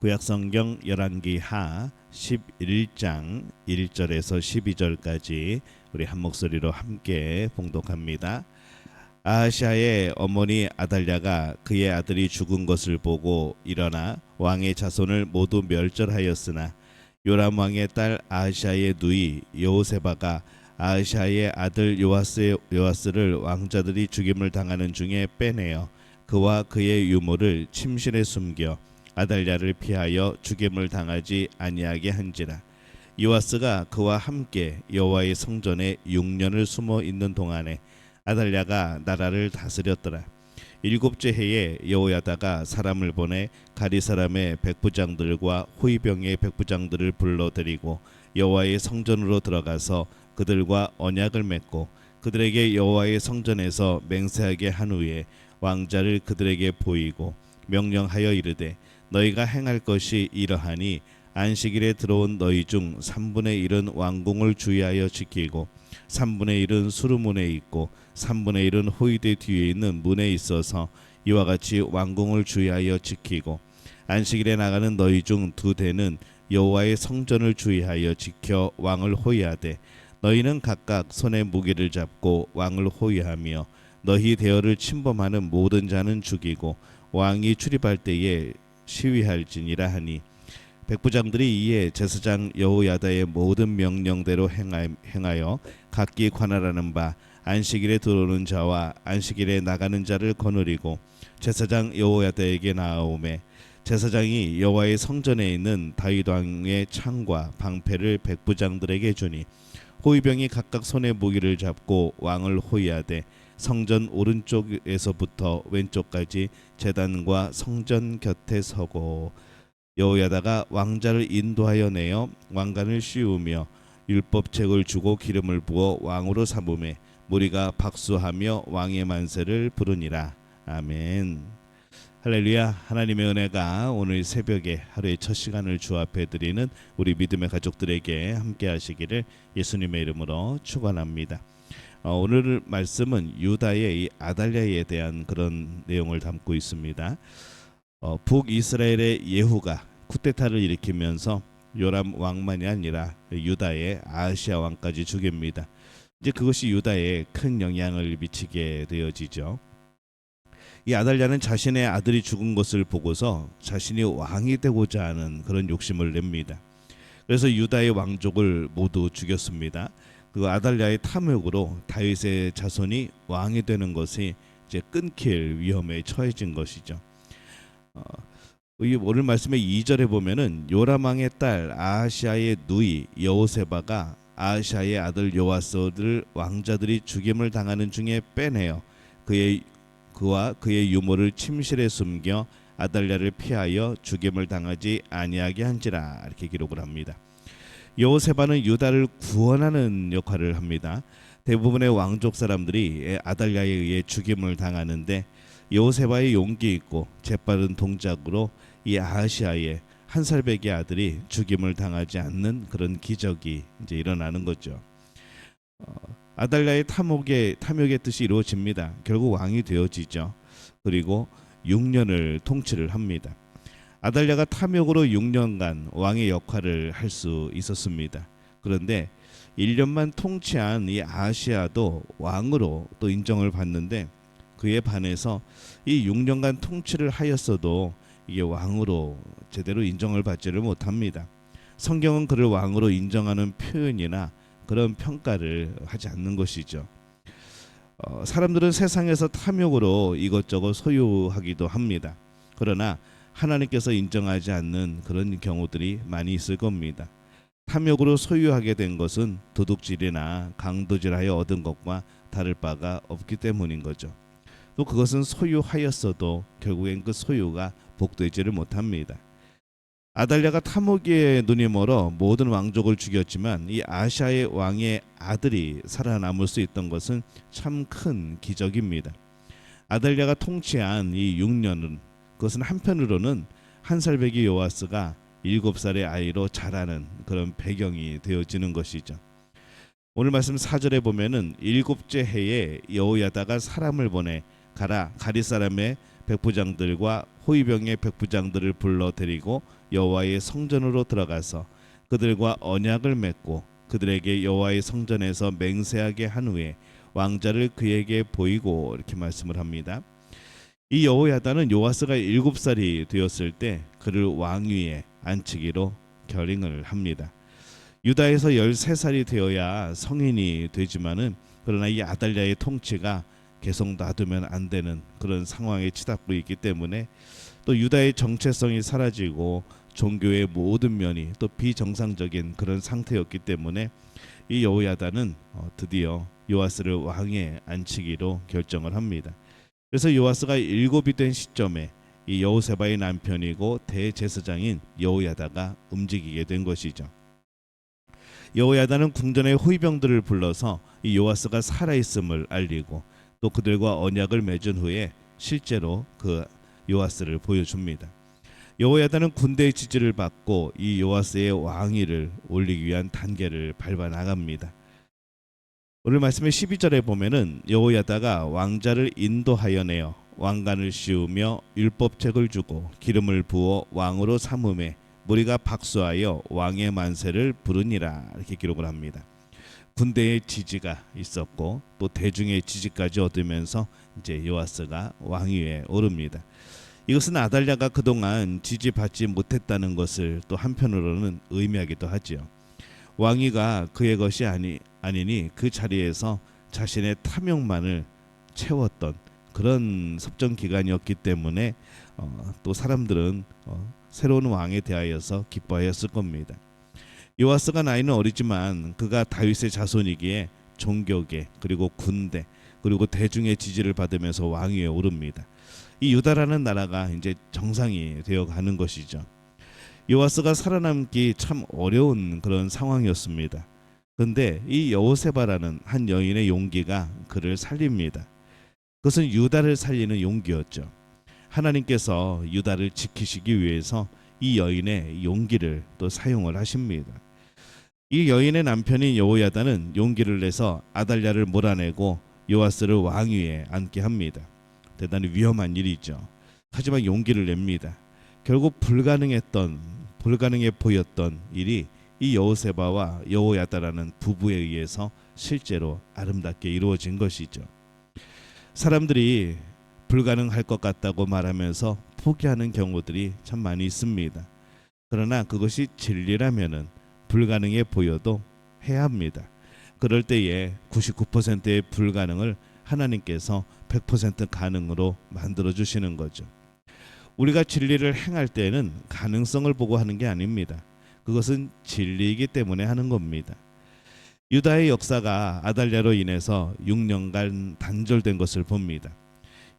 구약성경 열왕기하 11장 1절에서 12절까지 우리 한 목소리로 함께 봉독합니다. 아하시아의 어머니 아달랴가 그의 아들이 죽은 것을 보고 일어나 왕의 자손을 모두 멸절하였으나 요람 왕의 딸 아하시아의 누이 여호세바가 아하시아의 아들 요아스를 왕자들이 죽임을 당하는 중에 빼내어 그와 그의 유모를 침실에 숨겨 아달랴를 피하여 죽임을 당하지 아니하게 한지라. 요아스가 그와 함께 여호와의 성전에 6년을 숨어 있는 동안에 아달랴가 나라를 다스렸더라. 일곱째 해에 여호야다가 사람을 보내 가리 사람의 백부장들과 호위병의 백부장들을 불러들이고 여호와의 성전으로 들어가서 그들과 언약을 맺고 그들에게 여호와의 성전에서 맹세하게 한 후에 왕자를 그들에게 보이고 명령하여 이르되 너희가 행할 것이 이러하니 안식일에 들어온 너희 중 3분의 1은 왕궁을 주의하여 지키고 3분의 1은 수르문에 있고 3분의 1은 호위대 뒤에 있는 문에 있어서 이와 같이 왕궁을 주의하여 지키고 안식일에 나가는 너희 중 2대는 여호와의 성전을 주의하여 지켜 왕을 호위하되 너희는 각각 손에 무기를 잡고 왕을 호위하며 너희 대열을 침범하는 모든 자는 죽이고 왕이 출입할 때에 시위할지니라 하니 백부장들이 이에 제사장 여호야다의 모든 명령대로 행하여 각기 관할하는 바 안식일에 들어오는 자와 안식일에 나가는 자를 거느리고 제사장 여호야다에게 나아오매 제사장이 여호와의 성전에 있는 다윗 왕의 창과 방패를 백부장들에게 주니 호위병이 각각 손에 무기를 잡고 왕을 호위하되 성전 오른쪽에서부터 왼쪽까지 제단과 성전 곁에 서고 여호야다가 왕자를 인도하여 내어 왕관을 씌우며 율법책을 주고 기름을 부어 왕으로 삼음에 무리가 박수하며 왕의 만세를 부르니라. 아멘. 할렐루야. 하나님의 은혜가 오늘 새벽에 하루의 첫 시간을 주 앞에 드리는 우리 믿음의 가족들에게 함께 하시기를 예수님의 이름으로 축원합니다. 오늘 말씀은 유다의 이 아달랴에 대한 그런 내용을 담고 있습니다. 북이스라엘의 예후가 쿠데타를 일으키면서 요람 왕만이 아니라 유다의 아하시아 왕까지 죽입니다. 이제 그것이 유다에 큰 영향을 미치게 되어지죠. 이 아달랴는 자신의 아들이 죽은 것을 보고서 자신이 왕이 되고자 하는 그런 욕심을 냅니다. 그래서 유다의 왕족을 모두 죽였습니다. 그 아달랴의 탐욕으로 다윗의 자손이 왕이 되는 것이 이제 끊길 위험에 처해진 것이죠. 오늘 말씀의 2절에 보면은 요람 왕의 딸 아하시아의 누이 여호세바가 아하시아의 아들 요아스를 왕자들이 죽임을 당하는 중에 빼내어 그와 그의 유모를 침실에 숨겨 아달랴를 피하여 죽임을 당하지 아니하게 한지라 이렇게 기록을 합니다. 여호세바는 유다를 구원하는 역할을 합니다. 대부분의 왕족 사람들이 아달랴에 의해 죽임을 당하는데 여호세바의 용기 있고 재빠른 동작으로 이 아하시아의 한 살배기 아들이 죽임을 당하지 않는 그런 기적이 이제 일어나는 거죠. 아달랴의 탐욕의 뜻이 이루어집니다. 결국 왕이 되어지죠. 그리고 6년을 통치를 합니다. 아달랴가 탐욕으로 6년간 왕의 역할을 할 수 있었습니다. 그런데 1년만 통치한 이 아하시아도 왕으로 또 인정을 받는데 그에 반해서 이 6년간 통치를 하였어도 이게 왕으로 제대로 인정을 받지를 못합니다. 성경은 그를 왕으로 인정하는 표현이나 그런 평가를 하지 않는 것이죠. 사람들은 세상에서 탐욕으로 이것저것 소유하기도 합니다. 그러나 하나님께서 인정하지 않는 그런 경우들이 많이 있을 겁니다. 탐욕으로 소유하게 된 것은 도둑질이나 강도질하여 얻은 것과 다를 바가 없기 때문인 거죠. 또 그것은 소유하였어도 결국엔 그 소유가 복되지를 못합니다. 아달랴가 탐욕에 눈이 멀어 모든 왕족을 죽였지만 이 아하시아의 왕의 아들이 살아남을 수 있던 것은 참 큰 기적입니다. 아달랴가 통치한 이 6년은 그것은 한편으로는 한 살배기 요아스가 7살의 아이로 자라는 그런 배경이 되어지는 것이죠. 오늘 말씀 4절에 보면은 7째 해에 여호야다가 사람을 보내 가리 사람의 백부장들과 호위병의 백부장들을 불러 데리고 여호와의 성전으로 들어가서 그들과 언약을 맺고 그들에게 여호와의 성전에서 맹세하게 한 후에 왕자를 그에게 보이고 이렇게 말씀을 합니다. 이 여호야다는 요아스가 7살이 되었을 때 그를 왕위에 앉히기로 결의를 합니다. 유다에서 13살이 되어야 성인이 되지만은 그러나 이 아달랴의 통치가 계속 놔두면 안 되는 그런 상황에 치닫고 있기 때문에 또 유다의 정체성이 사라지고 종교의 모든 면이 또 비정상적인 그런 상태였기 때문에 이 여호야다는 드디어 요아스를 왕위에 앉히기로 결정을 합니다. 그래서 요아스가 7이 된 시점에 이 여호세바의 남편이고 대제사장인 여호야다가 움직이게 된 것이죠. 여호야다는 궁전의 호위병들을 불러서 이 요아스가 살아있음을 알리고 또 그들과 언약을 맺은 후에 실제로 그 요아스를 보여줍니다. 여호야다는 군대의 지지를 받고 이 요아스의 왕위를 올리기 위한 단계를 밟아 나갑니다. 오늘 말씀의 12절에 보면은 여호야다가 왕자를 인도하여 내어 왕관을 씌우며 율법책을 주고 기름을 부어 왕으로 삼음에 무리가 박수하여 왕의 만세를 부르니라 이렇게 기록을 합니다. 군대의 지지가 있었고 또 대중의 지지까지 얻으면서 이제 요아스가 왕위에 오릅니다. 이것은 아달랴가 그동안 지지받지 못했다는 것을 또 한편으로는 의미하기도 하지요. 왕위가 그의 것이 아니니 그 자리에서 자신의 탐욕만을 채웠던 그런 섭정 기간이었기 때문에 또 사람들은 새로운 왕에 대하여서 기뻐하였을 겁니다. 요아스가 나이는 어리지만 그가 다윗의 자손이기에 종교계 그리고 군대 그리고 대중의 지지를 받으면서 왕위에 오릅니다. 이 유다라는 나라가 이제 정상이 되어 가는 것이죠. 요아스가 살아남기 참 어려운 그런 상황이었습니다. 그런데 이 여호세바라는 한 여인의 용기가 그를 살립니다. 그것은 유다를 살리는 용기였죠. 하나님께서 유다를 지키시기 위해서 이 여인의 용기를 또 사용을 하십니다. 이 여인의 남편인 여호야다는 용기를 내서 아달랴를 몰아내고 요아스를 왕위에 앉게 합니다. 대단히 위험한 일이죠. 하지만 용기를 냅니다. 결국 불가능해 보였던 일이 이 여호세바와 여호야다라는 부부에 의해서 실제로 아름답게 이루어진 것이죠. 사람들이 불가능할 것 같다고 말하면서 포기하는 경우들이 참 많이 있습니다. 그러나 그것이 진리라면은 불가능해 보여도 해야 합니다. 그럴 때에 99%의 불가능을 하나님께서 100% 가능으로 만들어 주시는 거죠. 우리가 진리를 행할 때에는 가능성을 보고 하는 게 아닙니다. 그것은 진리이기 때문에 하는 겁니다. 유다의 역사가 아달랴로 인해서 6년간 단절된 것을 봅니다.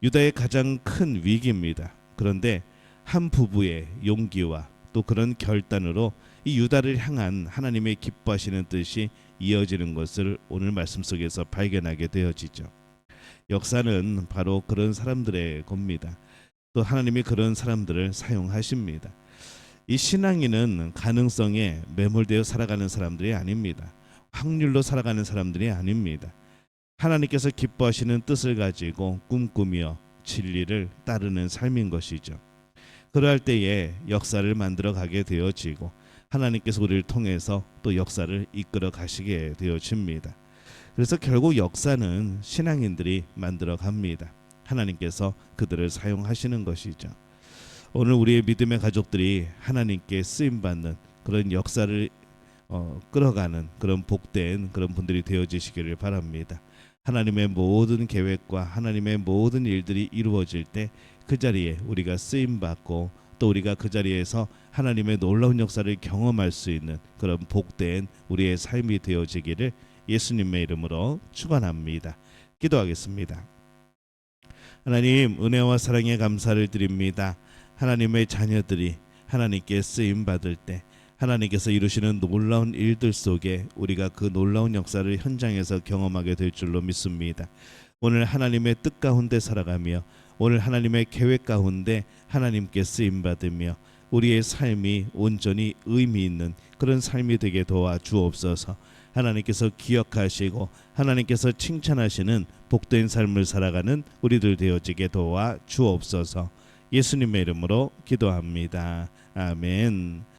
유다의 가장 큰 위기입니다. 그런데 한 부부의 용기와 또 그런 결단으로 이 유다를 향한 하나님의 기뻐하시는 뜻이 이어지는 것을 오늘 말씀 속에서 발견하게 되어지죠. 역사는 바로 그런 사람들의 겁니다. 또 하나님이 그런 사람들을 사용하십니다. 이 신앙인은 가능성에 매몰되어 살아가는 사람들이 아닙니다. 확률로 살아가는 사람들이 아닙니다. 하나님께서 기뻐하시는 뜻을 가지고 꿈꾸며 진리를 따르는 삶인 것이죠. 그러할 때에 역사를 만들어 가게 되어지고 하나님께서 우리를 통해서 또 역사를 이끌어 가시게 되어집니다. 그래서 결국 역사는 신앙인들이 만들어 갑니다. 하나님께서 그들을 사용하시는 것이죠. 오늘 우리의 믿음의 가족들이 하나님께 쓰임받는 그런 역사를 끌어가는 그런 복된 그런 분들이 되어지시기를 바랍니다. 하나님의 모든 계획과 하나님의 모든 일들이 이루어질 때 그 자리에 우리가 쓰임받고 또 우리가 그 자리에서 하나님의 놀라운 역사를 경험할 수 있는 그런 복된 우리의 삶이 되어지기를 예수님의 이름으로 축원합니다. 기도하겠습니다. 하나님, 은혜와 사랑에 감사를 드립니다. 하나님의 자녀들이 하나님께 쓰임 받을 때 하나님께서 이루시는 놀라운 일들 속에 우리가 그 놀라운 역사를 현장에서 경험하게 될 줄로 믿습니다. 오늘 하나님의 뜻 가운데 살아가며 오늘 하나님의 계획 가운데 하나님께 쓰임 받으며 우리의 삶이 온전히 의미 있는 그런 삶이 되게 도와주옵소서. 하나님께서 기억하시고 하나님께서 칭찬하시는 복된 삶을 살아가는 우리들 되어지게 도와 주옵소서. 예수님의 이름으로 기도합니다. 아멘.